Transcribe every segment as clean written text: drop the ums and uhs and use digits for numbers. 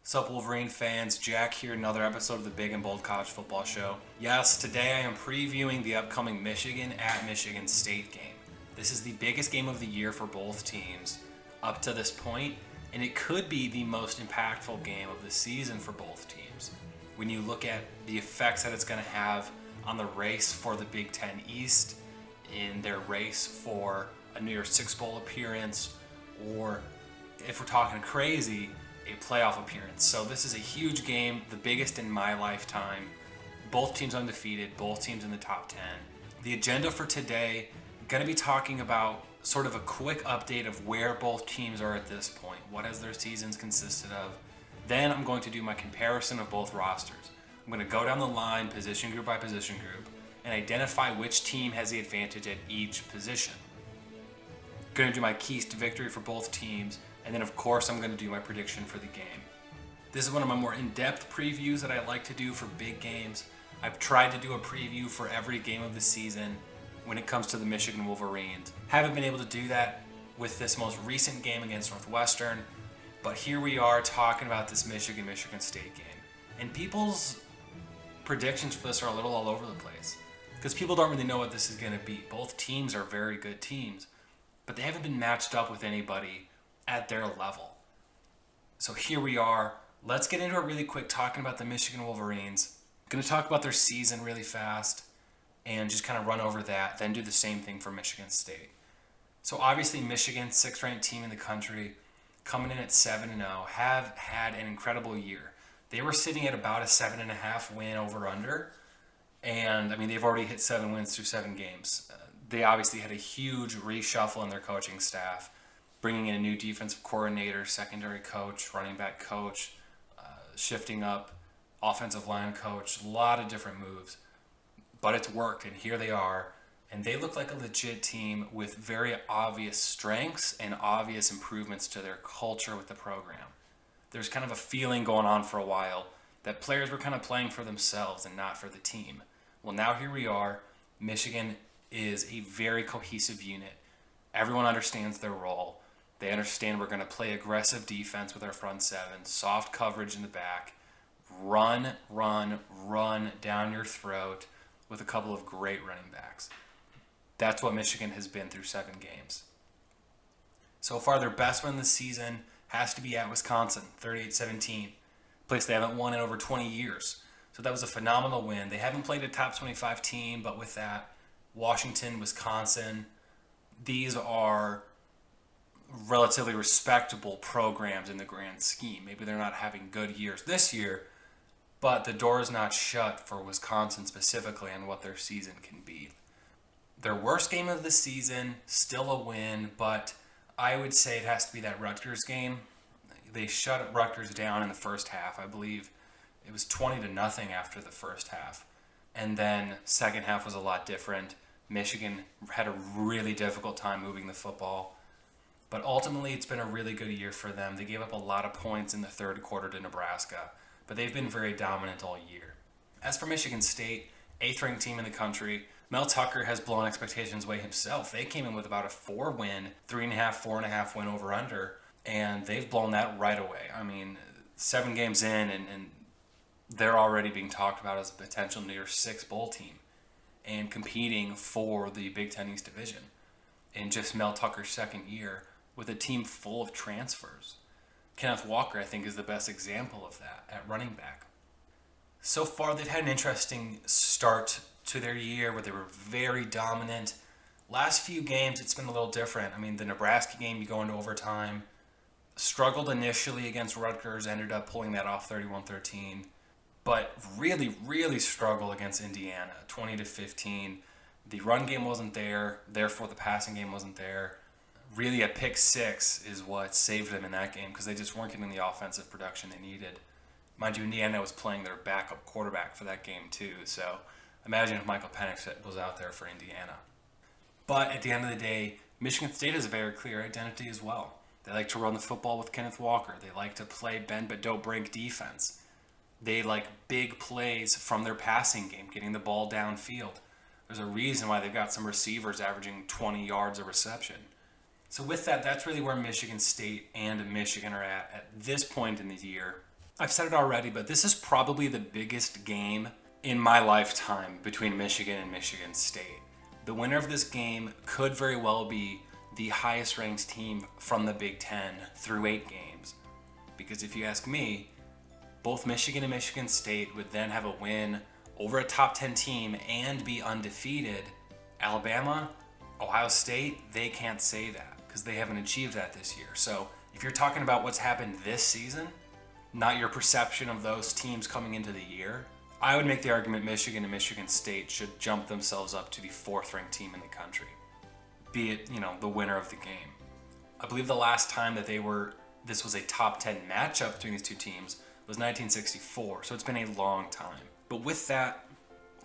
Sup Wolverine fans, Jack here, another episode of the Big and Bold College Football Show. Yes, today I am previewing the upcoming Michigan at Michigan State game. This is the biggest game of the year for both teams up to this point, and it could be the most impactful game of the season for both teams. When you look at the effects that it's going to have on the race for the Big Ten East, in their race for a New Year's Six Bowl appearance, or if we're talking crazy, a playoff appearance. So this is a huge game, the biggest in my lifetime. Both teams undefeated, both teams in the top 10. The agenda for today, I'm going to be talking about sort of a quick update of where both teams are at this point. What has their seasons consisted of? Then I'm going to do my comparison of both rosters. I'm going to go down the line, position group by position group, and identify which team has the advantage at each position. I'm going to do my keys to victory for both teams, and then of course I'm going to do my prediction for the game. This is one of my more in-depth previews that I like to do for big games. I've tried to do a preview for every game of the season when it comes to the Michigan Wolverines. Haven't been able to do that with this most recent game against Northwestern, but here we are talking about this Michigan State game. And people's predictions for this are a little all over the place because people don't really know what this is going to be. Both teams are very good teams, but they haven't been matched up with anybody at their level. So here we are. Let's get into it really quick talking about the Michigan Wolverines. I'm going to talk about their season really fast and just kind of run over that, then do the same thing for Michigan State. So obviously Michigan, 6th ranked team in the country, coming in at 7-0, have had an incredible year. They were sitting at about a 7.5 win over under, and I mean they've already hit 7 wins through 7 games. They obviously had a huge reshuffle in their coaching staff, bringing in a new defensive coordinator, secondary coach, running back coach, shifting up, offensive line coach, a lot of different moves. But it's worked, and here they are. And they look like a legit team with very obvious strengths and obvious improvements to their culture with the program. There's kind of a feeling going on for a while that players were kind of playing for themselves and not for the team. Well, now here we are. Michigan is a very cohesive unit. Everyone understands their role. They understand we're going to play aggressive defense with our front seven, soft coverage in the back, run down your throat with a couple of great running backs. That's what Michigan has been through 7 games. So far, their best win this season has to be at Wisconsin, 38-17, a place they haven't won in over 20 years. So that was a phenomenal win. They haven't played a top 25 team, but with that, Washington, Wisconsin, these are relatively respectable programs in the grand scheme. Maybe they're not having good years this year, but the door is not shut for Wisconsin specifically on what their season can be. Their worst game of the season, still a win, but I would say it has to be that Rutgers game. They shut Rutgers down in the first half. I believe it was 20-0 after the first half. And then second half was a lot different. Michigan had a really difficult time moving the football. But ultimately, it's been a really good year for them. They gave up a lot of points in the third quarter to Nebraska, but they've been very dominant all year. As for Michigan State, 8th ranked team in the country, Mel Tucker has blown expectations away himself. They came in with about a 4-win, 4.5 win over under, and they've blown that right away. I mean, 7 games in, and they're already being talked about as a potential New Year's Six Bowl team and competing for the Big Ten East Division in just Mel Tucker's second year, with a team full of transfers. Kenneth Walker, I think, is the best example of that at running back. So far, they've had an interesting start to their year where they were very dominant. Last few games, it's been a little different. I mean, the Nebraska game, you go into overtime. Struggled initially against Rutgers, ended up pulling that off 31-13. But really struggled against Indiana, 20-15. The run game wasn't there, therefore the passing game wasn't there. Really, a pick 6 is what saved them in that game because they just weren't getting the offensive production they needed. Mind you, Indiana was playing their backup quarterback for that game too, so imagine if Michael Penix was out there for Indiana. But at the end of the day, Michigan State has a very clear identity as well. They like to run the football with Kenneth Walker. They like to play bend but don't break defense. They like big plays from their passing game, getting the ball downfield. There's a reason why they've got some receivers averaging 20 yards a reception. So with that, that's really where Michigan State and Michigan are at this point in the year. I've said it already, but this is probably the biggest game in my lifetime between Michigan and Michigan State. The winner of this game could very well be the highest ranked team from the Big Ten through 8 games. Because if you ask me, both Michigan and Michigan State would then have a win over a top 10 team and be undefeated. Alabama, Ohio State, they can't say that because they haven't achieved that this year. So if you're talking about what's happened this season, not your perception of those teams coming into the year, I would make the argument Michigan and Michigan State should jump themselves up to the 4th ranked team in the country, be it, the winner of the game. I believe the last time that this was a top 10 matchup between these two teams was 1964, so it's been a long time. But with that,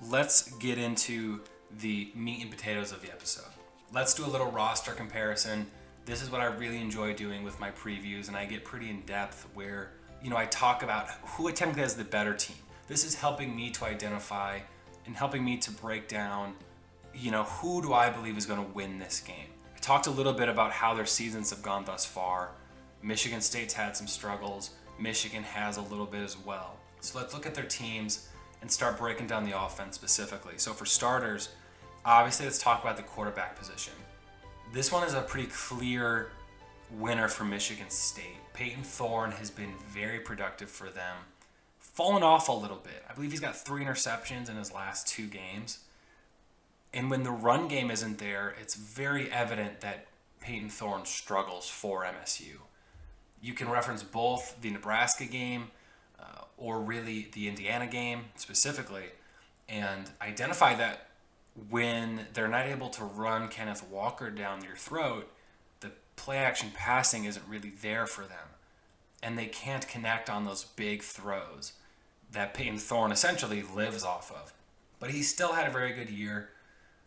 let's get into the meat and potatoes of the episode. Let's do a little roster comparison. This is what I really enjoy doing with my previews, and I get pretty in depth where, I talk about who I technically has the better team. This is helping me to identify and helping me to break down, who do I believe is going to win this game. I talked a little bit about how their seasons have gone thus far. Michigan State's had some struggles. Michigan has a little bit as well. So let's look at their teams and start breaking down the offense specifically. So for starters, obviously let's talk about the quarterback position. This one is a pretty clear winner for Michigan State. Peyton Thorne has been very productive for them. Fallen off a little bit. I believe he's got 3 interceptions in his last 2 games. And when the run game isn't there, it's very evident that Peyton Thorne struggles for MSU. You can reference both the Nebraska game or really the Indiana game specifically and identify that when they're not able to run Kenneth Walker down your throat, the play action passing isn't really there for them. And they can't connect on those big throws that Peyton Thorne essentially lives off of. But he still had a very good year.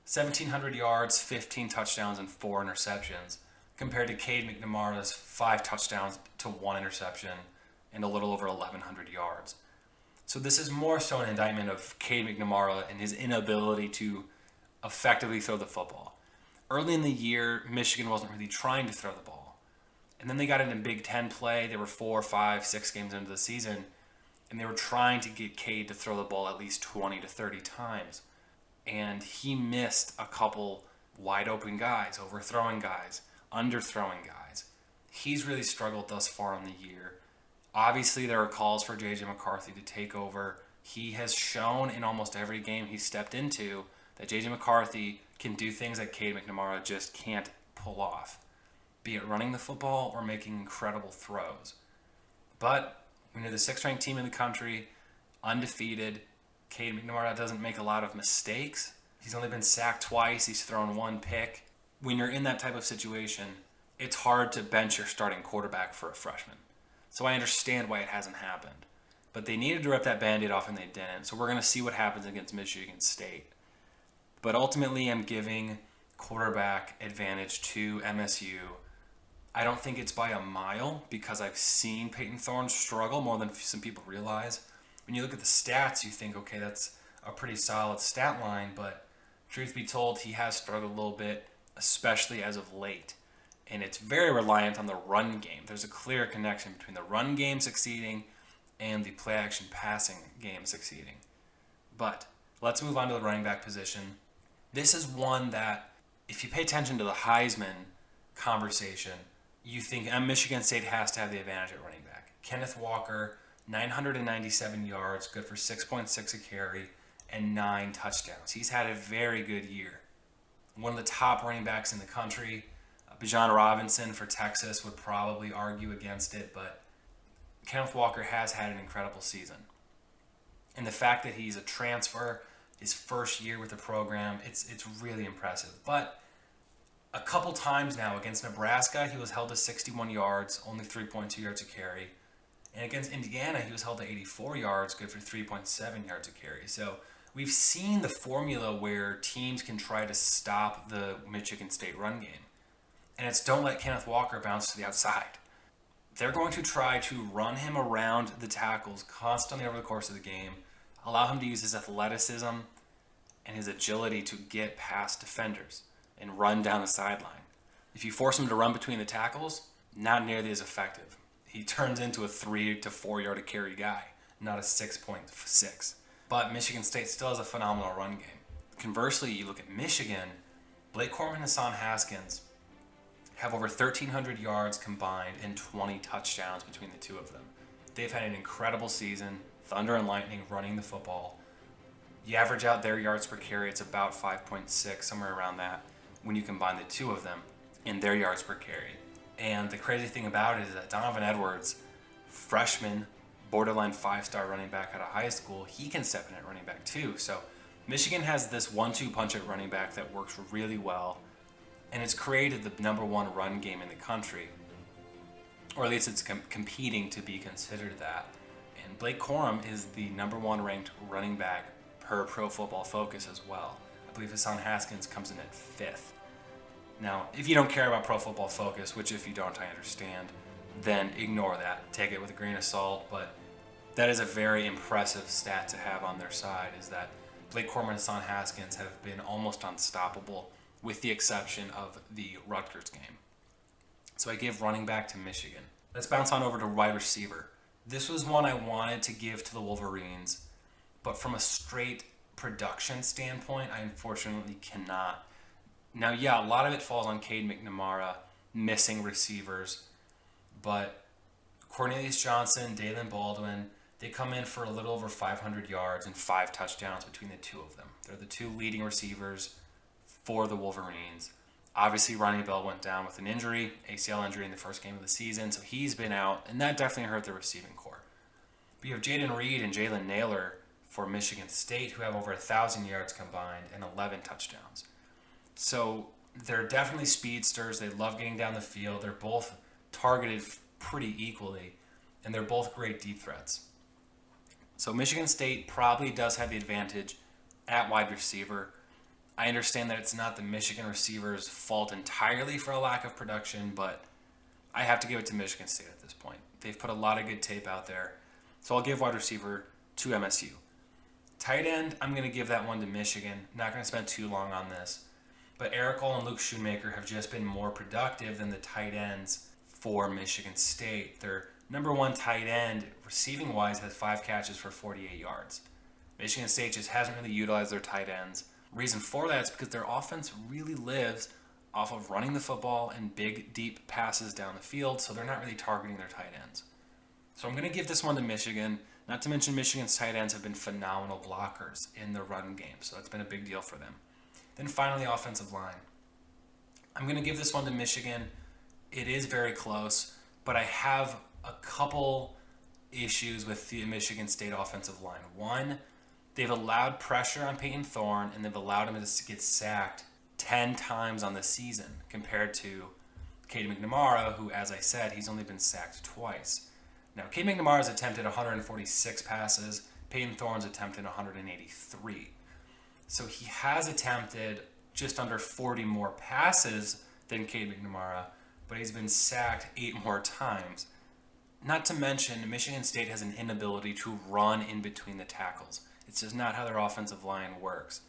1,700 yards, 15 touchdowns, and 4 interceptions, compared to Cade McNamara's 5 touchdowns to 1 interception and a little over 1,100 yards. So this is more so an indictment of Cade McNamara and his inability to effectively throw the football. Early in the year, Michigan wasn't really trying to throw the ball. And then they got into Big Ten play. They were 4, 5, 6 games into the season, and they were trying to get Cade to throw the ball at least 20 to 30 times. And he missed a couple wide open guys, overthrowing guys, underthrowing guys. He's really struggled thus far in the year. Obviously, there are calls for J.J. McCarthy to take over. He has shown in almost every game he's stepped into that J.J. McCarthy can do things that Cade McNamara just can't pull off, be it running the football or making incredible throws. But when you're the 6th ranked team in the country, undefeated, Cade McNamara doesn't make a lot of mistakes. He's only been sacked twice. He's thrown 1 pick. When you're in that type of situation, it's hard to bench your starting quarterback for a freshman. So I understand why it hasn't happened. But they needed to rip that Band-Aid off and they didn't. So we're going to see what happens against Michigan State. But ultimately, I'm giving quarterback advantage to MSU. I don't think it's by a mile because I've seen Peyton Thorne struggle more than some people realize. When you look at the stats, you think, okay, that's a pretty solid stat line. But truth be told, he has struggled a little bit, especially as of late. And it's very reliant on the run game. There's a clear connection between the run game succeeding and the play-action passing game succeeding. But let's move on to the running back position. This is one that, if you pay attention to the Heisman conversation, you think Michigan State has to have the advantage at running back. Kenneth Walker, 997 yards, good for 6.6 a carry, and 9 touchdowns. He's had a very good year. One of the top running backs in the country. Bijan Robinson for Texas would probably argue against it, but Kenneth Walker has had an incredible season. And the fact that he's a transfer, his first year with the program, it's really impressive. But a couple times now against Nebraska, he was held to 61 yards, only 3.2 yards a carry. And against Indiana, he was held to 84 yards, good for 3.7 yards a carry. So we've seen the formula where teams can try to stop the Michigan State run game. And it's don't let Kenneth Walker bounce to the outside. They're going to try to run him around the tackles constantly over the course of the game, allow him to use his athleticism and his agility to get past defenders and run down the sideline. If you force him to run between the tackles, not nearly as effective. He turns into a 3 to 4 yard a carry guy, not a 6.6. But Michigan State still has a phenomenal run game. Conversely, you look at Michigan, Blake Corum and Hassan Haskins have over 1,300 yards combined and 20 touchdowns between the two of them. They've had an incredible season, thunder and lightning running the football. You average out their yards per carry, it's about 5.6, somewhere around that, when you combine the two of them in their yards per carry. And the crazy thing about it is that Donovan Edwards, freshman, borderline 5-star running back out of high school, he can step in at running back too. So Michigan has this 1-2 punch at running back that works really well, and it's created the number one run game in the country, or at least it's competing to be considered that. And Blake Corum is the number one ranked running back per Pro Football Focus as well. I believe Hassan Haskins comes in at 5th. Now, if you don't care about Pro Football Focus, which if you don't, I understand, then ignore that. Take it with a grain of salt, but that is a very impressive stat to have on their side, is that Blake Corum and Hassan Haskins have been almost unstoppable, with the exception of the Rutgers game. So I give running back to Michigan. Let's bounce on over to wide receiver. This was one I wanted to give to the Wolverines, but from a straight production standpoint, I unfortunately cannot. Now, yeah, a lot of it falls on Cade McNamara, missing receivers, but Cornelius Johnson, Dalen Baldwin, they come in for a little over 500 yards and 5 touchdowns between the two of them. They're the two leading receivers for the Wolverines. Obviously, Ronnie Bell went down with an injury, ACL injury in the first game of the season, so he's been out, and that definitely hurt the receiving core. But you have Jaden Reed and Jalen Naylor for Michigan State, who have over 1,000 yards combined and 11 touchdowns. So they're definitely speedsters. They love getting down the field. They're both targeted pretty equally, and they're both great deep threats. So Michigan State probably does have the advantage at wide receiver. I understand that it's not the Michigan receivers' fault entirely for a lack of production, but I have to give it to Michigan State at this point. They've put a lot of good tape out there. So I'll give wide receiver to MSU. Tight end, I'm going to give that one to Michigan. Not going to spend too long on this. But Eric All and Luke Shoemaker have just been more productive than the tight ends for Michigan State. Their number one tight end, receiving-wise, has 5 catches for 48 yards. Michigan State just hasn't really utilized their tight ends. Reason for that is because their offense really lives off of running the football and big, deep passes down the field, so they're not really targeting their tight ends. So I'm going to give this one to Michigan. Not to mention Michigan's tight ends have been phenomenal blockers in the run game, so that's been a big deal for them. Then finally, offensive line. I'm going to give this one to Michigan. It is very close, but I have a couple issues with the Michigan State offensive line. One, they've allowed pressure on Peyton Thorne, and they've allowed him to get sacked 10 times on the season compared to Cade McNamara, who, as I said, he's only been sacked twice. Now, Cade McNamara's attempted 146 passes. Peyton Thorne's attempted 183. So he has attempted just under 40 more passes than Cade McNamara, but he's been sacked 8 more times. Not to mention, Michigan State has an inability to run in between the tackles. It's just not how their offensive line works.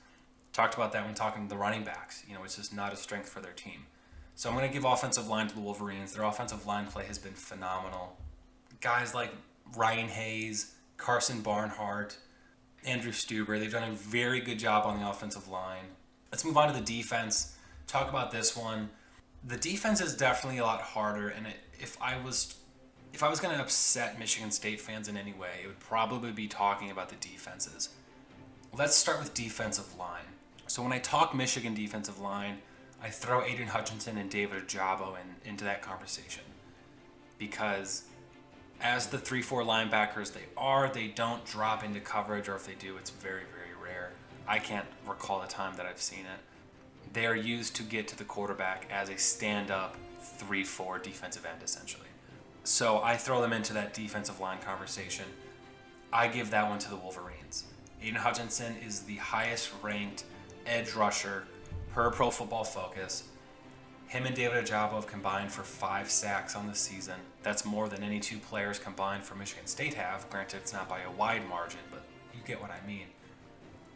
Talked about that when talking to the running backs. It's just not a strength for their team. So I'm going to give offensive line to the Wolverines. Their offensive line play has been phenomenal. Guys like Ryan Hayes, Carson Barnhart, Andrew Stuber, they've done a very good job on the offensive line. Let's move on to the defense. Talk about this one. The defense is definitely a lot harder, and if I was going to upset Michigan State fans in any way, it would probably be talking about the defenses. Let's start with defensive line. So when I talk Michigan defensive line, I throw Aiden Hutchinson and David Ojabo into that conversation. Because as the 3-4 linebackers they don't drop into coverage, or if they do, it's very, very rare. I can't recall a time that I've seen it. They are used to get to the quarterback as a stand-up 3-4 defensive end, essentially. So I throw them into that defensive line conversation. I give that one to the Wolverines. Aiden Hutchinson is the highest ranked edge rusher per Pro Football Focus. Him and David Ojabo have combined for 5 sacks on the season. That's more than any 2 players combined for Michigan State have. Granted, it's not by a wide margin, but you get what I mean.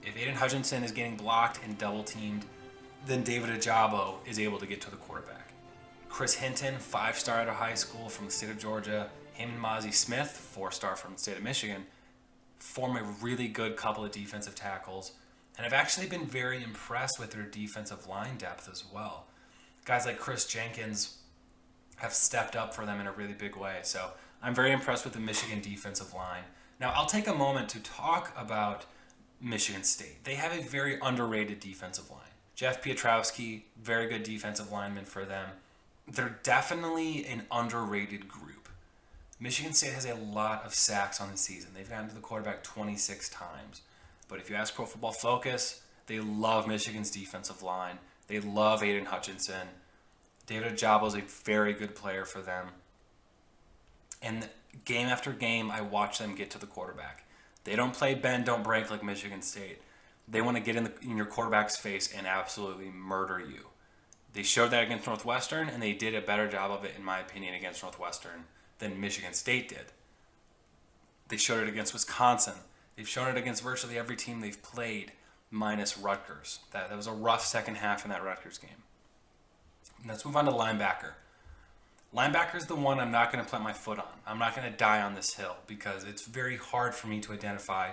If Aiden Hutchinson is getting blocked and double-teamed, then David Ojabo is able to get to the quarterback. Chris Hinton, 5-star out of high school from the state of Georgia. Him and Mozzie Smith, 4-star from the state of Michigan, form a really good couple of defensive tackles. And I've actually been very impressed with their defensive line depth as well. Guys like Chris Jenkins have stepped up for them in a really big way. So I'm very impressed with the Michigan defensive line. Now, I'll take a moment to talk about Michigan State. They have a very underrated defensive line. Jeff Pietrowski, very good defensive lineman for them. They're definitely an underrated group. Michigan State has a lot of sacks on the season. They've gotten to the quarterback 26 times. But if you ask Pro Football Focus, they love Michigan's defensive line. They love Aiden Hutchinson. David Ojabo is a very good player for them. And game after game, I watch them get to the quarterback. They don't play bend, don't break like Michigan State. They want to get in your quarterback's face and absolutely murder you. They showed that against Northwestern, and they did a better job of it, in my opinion, against Northwestern than Michigan State did. They showed it against Wisconsin. They've shown it against virtually every team they've played, minus Rutgers. That was a rough second half in that Rutgers game. Let's move on to linebacker. Linebacker is the one I'm not going to plant my foot on. I'm not going to die on this hill because it's very hard for me to identify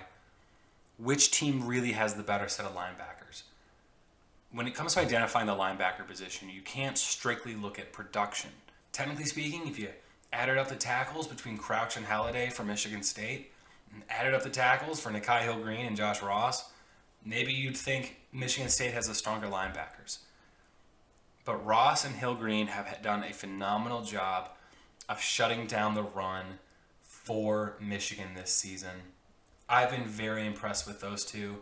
which team really has the better set of linebackers. When it comes to identifying the linebacker position, you can't strictly look at production. Technically speaking, if you added up the tackles between Crouch and Halliday for Michigan State, and added up the tackles for Nikhai Hill-Green and Josh Ross, maybe you'd think Michigan State has the stronger linebackers. But Ross and Hill-Green have done a phenomenal job of shutting down the run for Michigan this season. I've been very impressed with those two.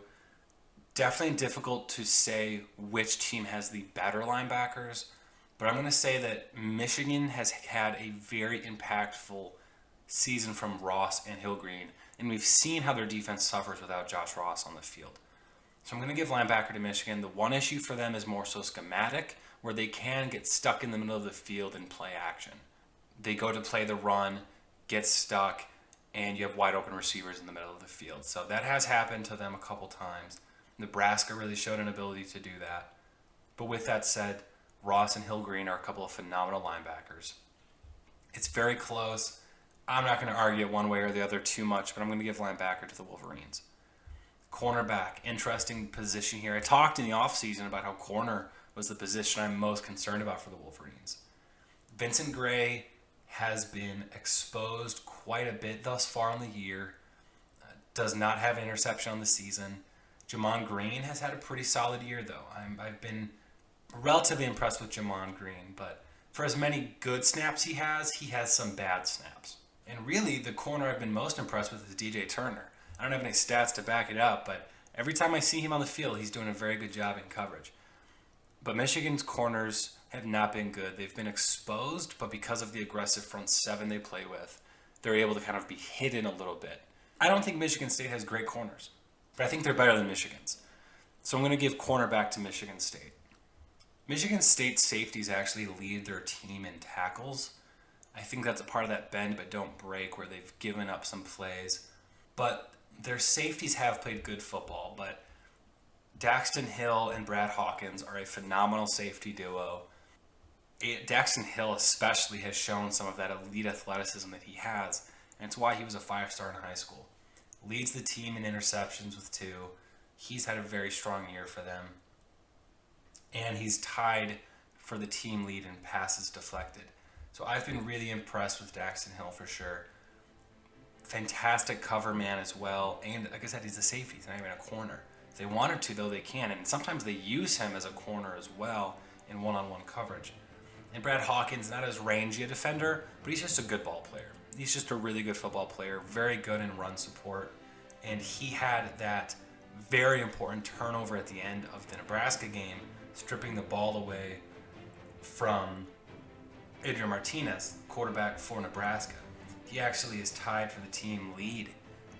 Definitely difficult to say which team has the better linebackers, but I'm going to say that Michigan has had a very impactful season from Ross and Hill-Green, and we've seen how their defense suffers without Josh Ross on the field. So I'm going to give linebacker to Michigan. The one issue for them is more so schematic, where they can get stuck in the middle of the field and play action. They go to play the run, get stuck, and you have wide open receivers in the middle of the field. So that has happened to them a couple times. Nebraska really showed an ability to do that. But with that said, Ross and Hill-Green are a couple of phenomenal linebackers. It's very close. I'm not going to argue it one way or the other too much, but I'm going to give linebacker to the Wolverines. Cornerback, interesting position here. I talked in the offseason about how corner was the position I'm most concerned about for the Wolverines. Vincent Gray has been exposed quite a bit thus far in the year. Does not have an interception on the season. Jamon Green has had a pretty solid year, though. I've been relatively impressed with Jamon Green, but for as many good snaps he has some bad snaps. And really, the corner I've been most impressed with is DJ Turner. I don't have any stats to back it up, but every time I see him on the field, he's doing a very good job in coverage. But Michigan's corners have not been good. They've been exposed, but because of the aggressive front seven they play with, they're able to kind of be hidden a little bit. I don't think Michigan State has great corners, but I think they're better than Michigan's. So I'm going to give cornerback to Michigan State. Michigan State safeties actually lead their team in tackles. I think that's a part of that bend but don't break where they've given up some plays. But their safeties have played good football, but Daxton Hill and Brad Hawkins are a phenomenal safety duo. Daxton Hill especially has shown some of that elite athleticism that he has, and it's why he was a 5-star in high school. Leads the team in interceptions with 2. He's had a very strong year for them. And he's tied for the team lead in passes deflected. So I've been really impressed with Daxton Hill for sure. Fantastic cover man as well. And like I said, he's a safety. He's not even a corner. If they wanted to, though, they can. And sometimes they use him as a corner as well in one-on-one coverage. And Brad Hawkins, not as rangy a defender, but he's just a good ball player. He's just a really good football player, very good in run support. And he had that very important turnover at the end of the Nebraska game, stripping the ball away from Adrian Martinez, quarterback for Nebraska. He actually is tied for the team lead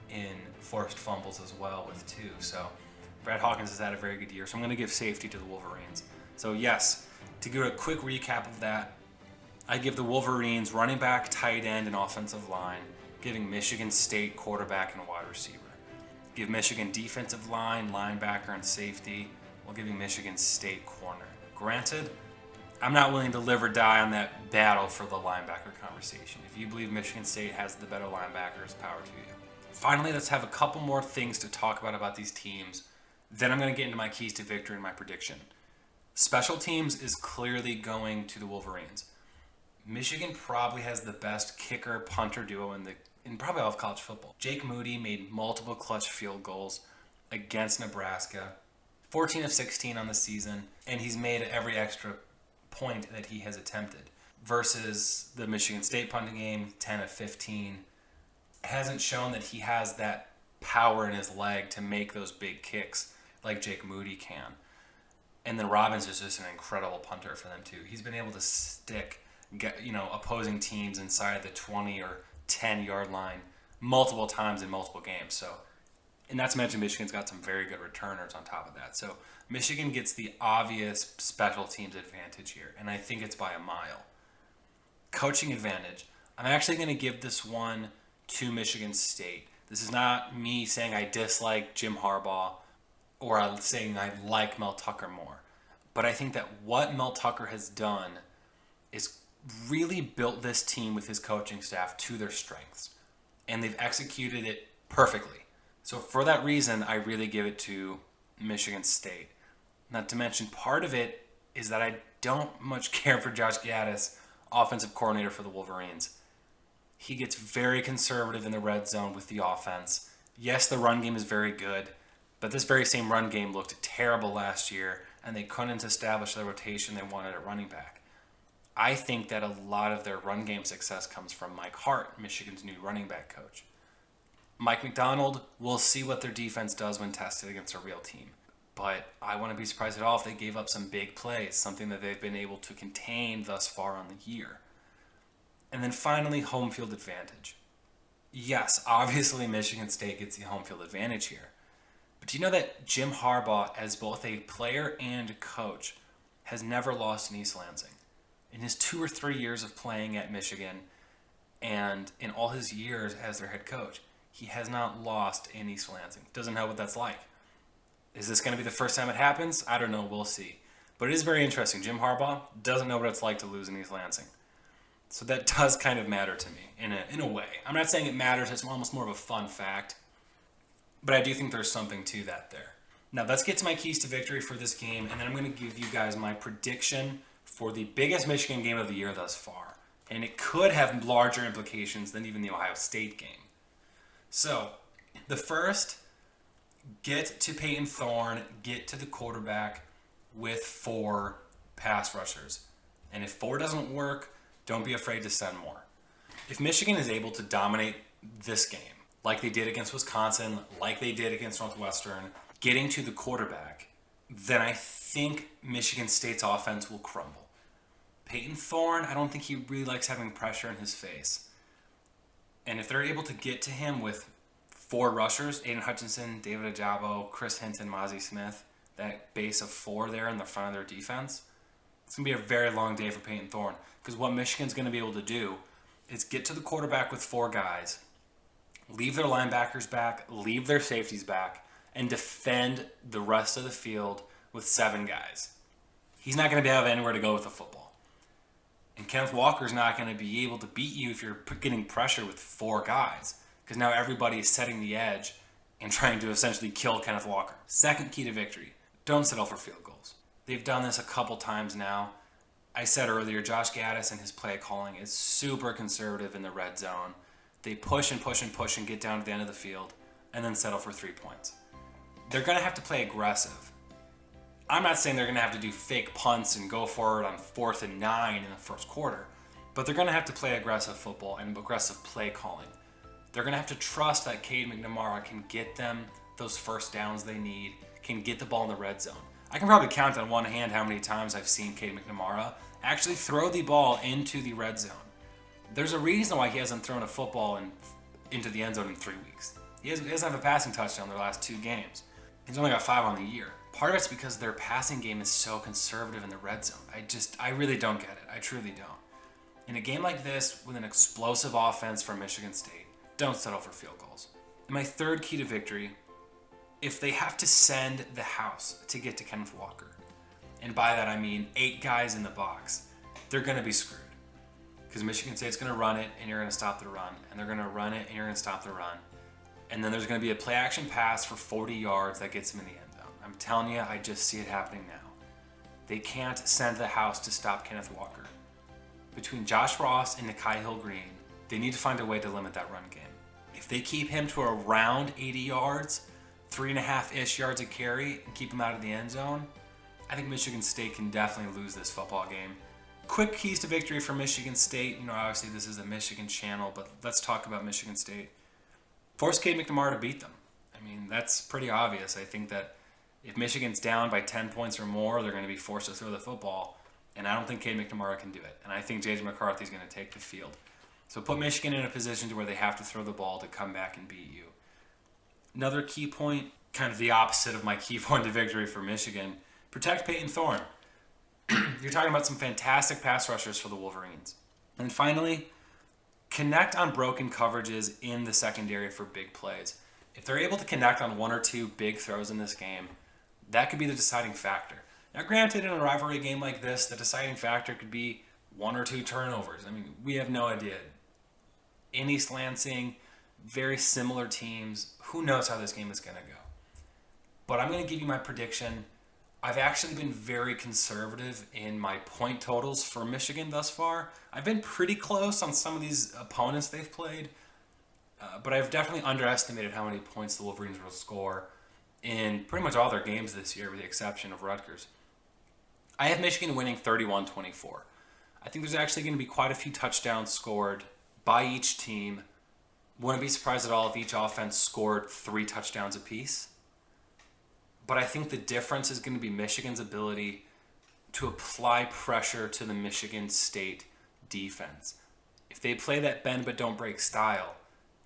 in forced fumbles as well with 2. So Brad Hawkins has had a very good year. So I'm going to give safety to the Wolverines. So yes, to give a quick recap of that, I give the Wolverines running back, tight end, and offensive line, giving Michigan State quarterback and wide receiver. Give Michigan defensive line, linebacker, and safety, while giving Michigan State corner. Granted, I'm not willing to live or die on that battle for the linebacker conversation. If you believe Michigan State has the better linebackers, power to you. Finally, let's have a couple more things to talk about these teams. Then I'm going to get into my keys to victory and my prediction. Special teams is clearly going to the Wolverines. Michigan probably has the best kicker-punter duo in probably all of college football. Jake Moody made multiple clutch field goals against Nebraska, 14 of 16 on the season, and he's made every extra point that he has attempted. Versus the Michigan State punting game, 10 of 15, hasn't shown that he has that power in his leg to make those big kicks like Jake Moody can. And then Robbins is just an incredible punter for them too. He's been able to stick opposing teams inside the 20 or 10 yard line multiple times in multiple games. So, and not to mention Michigan's got some very good returners on top of that. So Michigan gets the obvious special teams advantage here, and I think it's by a mile. Coaching advantage. I'm actually going to give this one to Michigan State. This is not me saying I dislike Jim Harbaugh or I'm saying I like Mel Tucker more. But I think that what Mel Tucker has done is really built this team with his coaching staff to their strengths. And they've executed it perfectly. So for that reason, I really give it to Michigan State. Not to mention, part of it is that I don't much care for Josh Gaddis, offensive coordinator for the Wolverines. He gets very conservative in the red zone with the offense. Yes, the run game is very good, but this very same run game looked terrible last year, and they couldn't establish the rotation they wanted at running back. I think that a lot of their run game success comes from Mike Hart, Michigan's new running back coach. Mike McDonald, we'll see what their defense does when tested against a real team. But I wouldn't be surprised at all if they gave up some big plays, something that they've been able to contain thus far on the year. And then finally, home field advantage. Yes, obviously Michigan State gets the home field advantage here. But do you know that Jim Harbaugh, as both a player and coach, has never lost in East Lansing? In his 2 or 3 years of playing at Michigan and in all his years as their head coach, he has not lost in East Lansing. Doesn't know what that's like. Is this going to be the first time it happens? I don't know. We'll see. But it is very interesting. Jim Harbaugh doesn't know what it's like to lose in East Lansing. So that does kind of matter to me in a way. I'm not saying it matters. It's almost more of a fun fact. But I do think there's something to that there. Now let's get to my keys to victory for this game. And then I'm going to give you guys my prediction for the biggest Michigan game of the year thus far. And it could have larger implications than even the Ohio State game. So, the first, get to Peyton Thorne, get to the quarterback with 4 pass rushers. And if 4 doesn't work, don't be afraid to send more. If Michigan is able to dominate this game, like they did against Wisconsin, like they did against Northwestern, getting to the quarterback, then I think Michigan State's offense will crumble. Peyton Thorne, I don't think he really likes having pressure in his face. And if they're able to get to him with 4 rushers, Aiden Hutchinson, David Ajabo, Chris Hinton, Mozzie Smith, that base of 4 there in the front of their defense, it's going to be a very long day for Peyton Thorne. Because what Michigan's going to be able to do is get to the quarterback with 4 guys, leave their linebackers back, leave their safeties back, and defend the rest of the field with 7 guys. He's not going to have anywhere to go with the football. And Kenneth Walker's not going to be able to beat you if you're getting pressure with 4 guys. Because now everybody is setting the edge and trying to essentially kill Kenneth Walker. Second key to victory, don't settle for field goals. They've done this a couple times now. I said earlier, Josh Gaddis and his play calling is super conservative in the red zone. They push and push and push and get down to the end of the field and then settle for 3 points. They're going to have to play aggressive. I'm not saying they're going to have to do fake punts and go forward on 4th and 9 in the first quarter, but they're going to have to play aggressive football and aggressive play calling. They're going to have to trust that Cade McNamara can get them those first downs they need, can get the ball in the red zone. I can probably count on one hand how many times I've seen Cade McNamara actually throw the ball into the red zone. There's a reason why he hasn't thrown a football into the end zone in 3 weeks. He doesn't have a passing touchdown their last 2 games. He's only got 5 on the year. Part of it's because their passing game is so conservative in the red zone. I really don't get it. I truly don't. In a game like this, with an explosive offense from Michigan State, don't settle for field goals. And my third key to victory, if they have to send the house to get to Kenneth Walker, and by that I mean 8 guys in the box, they're going to be screwed. Because Michigan State's going to run it, and you're going to stop the run. And they're going to run it, and you're going to stop the run. And then there's going to be a play-action pass for 40 yards that gets them in the end zone. I'm telling you, I just see it happening now. They can't send the house to stop Kenneth Walker. Between Josh Ross and Nikhai Hill-Green, they need to find a way to limit that run game. If they keep him to around 80 yards, 3.5-ish yards a carry, and keep him out of the end zone, I think Michigan State can definitely lose this football game. Quick keys to victory for Michigan State. Obviously this is a Michigan channel, but let's talk about Michigan State. Force Cade McNamara to beat them. That's pretty obvious. I think that if Michigan's down by 10 points or more, they're going to be forced to throw the football, and I don't think Cade McNamara can do it. And I think J.J. McCarthy's going to take the field. So put Michigan in a position to where they have to throw the ball to come back and beat you. Another key point, kind of the opposite of my key point to victory for Michigan, protect Peyton Thorne. You're talking about some fantastic pass rushers for the Wolverines. And finally, connect on broken coverages in the secondary for big plays. If they're able to connect on 1 or 2 big throws in this game, that could be the deciding factor. Now, granted, in a rivalry game like this, the deciding factor could be 1 or 2 turnovers. We have no idea. In East Lansing, very similar teams. Who knows how this game is going to go? But I'm going to give you my prediction. I've actually been very conservative in my point totals for Michigan thus far. I've been pretty close on some of these opponents they've played, but I've definitely underestimated how many points the Wolverines will score in pretty much all their games this year, with the exception of Rutgers. I have Michigan winning 31-24. I think there's actually going to be quite a few touchdowns scored by each team. Wouldn't be surprised at all if each offense scored 3 touchdowns apiece. But I think the difference is going to be Michigan's ability to apply pressure to the Michigan State defense. If they play that bend but don't break style,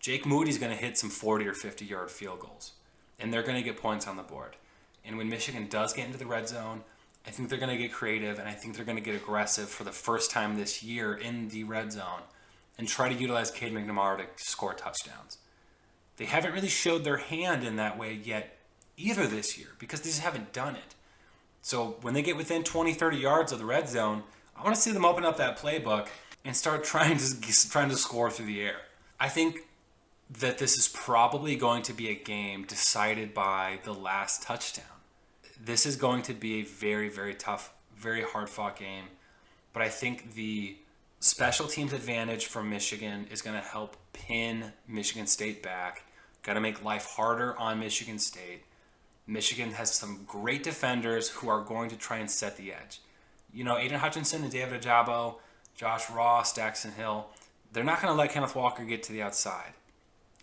Jake Moody's going to hit some 40 or 50-yard field goals, and they're going to get points on the board. And when Michigan does get into the red zone, I think they're going to get creative, and I think they're going to get aggressive for the first time this year in the red zone and try to utilize Cade McNamara to score touchdowns. They haven't really showed their hand in that way yet either this year, because they just haven't done it. So when they get within 20, 30 yards of the red zone, I want to see them open up that playbook and start trying to score through the air. I think that this is probably going to be a game decided by the last touchdown. This is going to be a very, very tough, very hard-fought game, but I think the special teams advantage from Michigan is going to help pin Michigan State back. Got to make life harder on Michigan State. Michigan has some great defenders who are going to try and set the edge. Aiden Hutchinson and David Ojabo, Josh Ross, Daxton Hill, they're not going to let Kenneth Walker get to the outside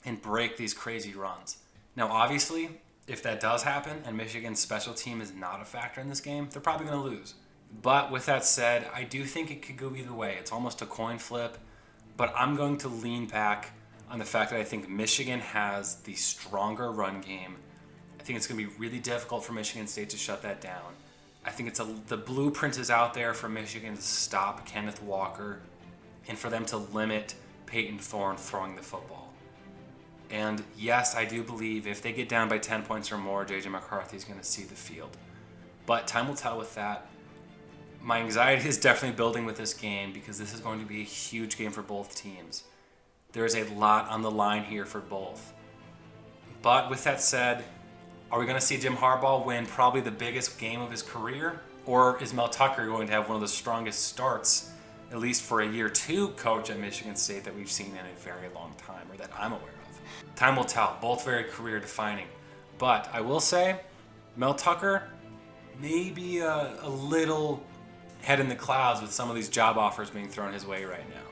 and break these crazy runs. Now, obviously, if that does happen and Michigan's special team is not a factor in this game, they're probably going to lose. But with that said, I do think it could go either way. It's almost a coin flip, but I'm going to lean back on the fact that I think Michigan has the stronger run game. I think it's going to be really difficult for Michigan State to shut that down. I think the blueprint is out there for Michigan to stop Kenneth Walker and for them to limit Peyton Thorne throwing the football. And yes, I do believe if they get down by 10 points or more, J.J. McCarthy is going to see the field. But time will tell with that. My anxiety is definitely building with this game because this is going to be a huge game for both teams. There is a lot on the line here for both. But with that said, are we going to see Jim Harbaugh win probably the biggest game of his career? Or is Mel Tucker going to have one of the strongest starts, at least for a year two coach at Michigan State that we've seen in a very long time, or that I'm aware of? Time will tell. Both very career defining. But I will say, Mel Tucker may be a little head in the clouds with some of these job offers being thrown his way right now.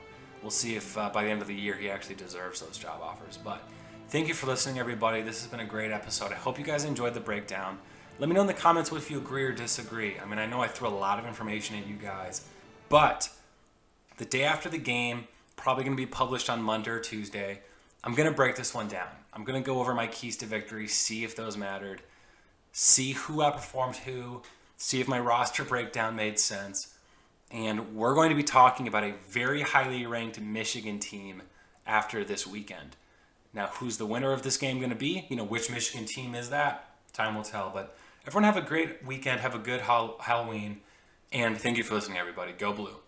We'll see if by the end of the year he actually deserves those job offers. But thank you for listening, everybody. This has been a great episode. I hope you guys enjoyed the breakdown. Let me know in the comments if you agree or disagree. I know I threw a lot of information at you guys, but the day after the game, probably going to be published on Monday or Tuesday, I'm going to break this one down. I'm going to go over my keys to victory, see if those mattered, see who outperformed who, see if my roster breakdown made sense. And we're going to be talking about a very highly ranked Michigan team after this weekend. Now, who's the winner of this game going to be? Which Michigan team is that? Time will tell. But Everyone have a great weekend. Have a good Halloween. And thank you for listening, everybody. Go Blue.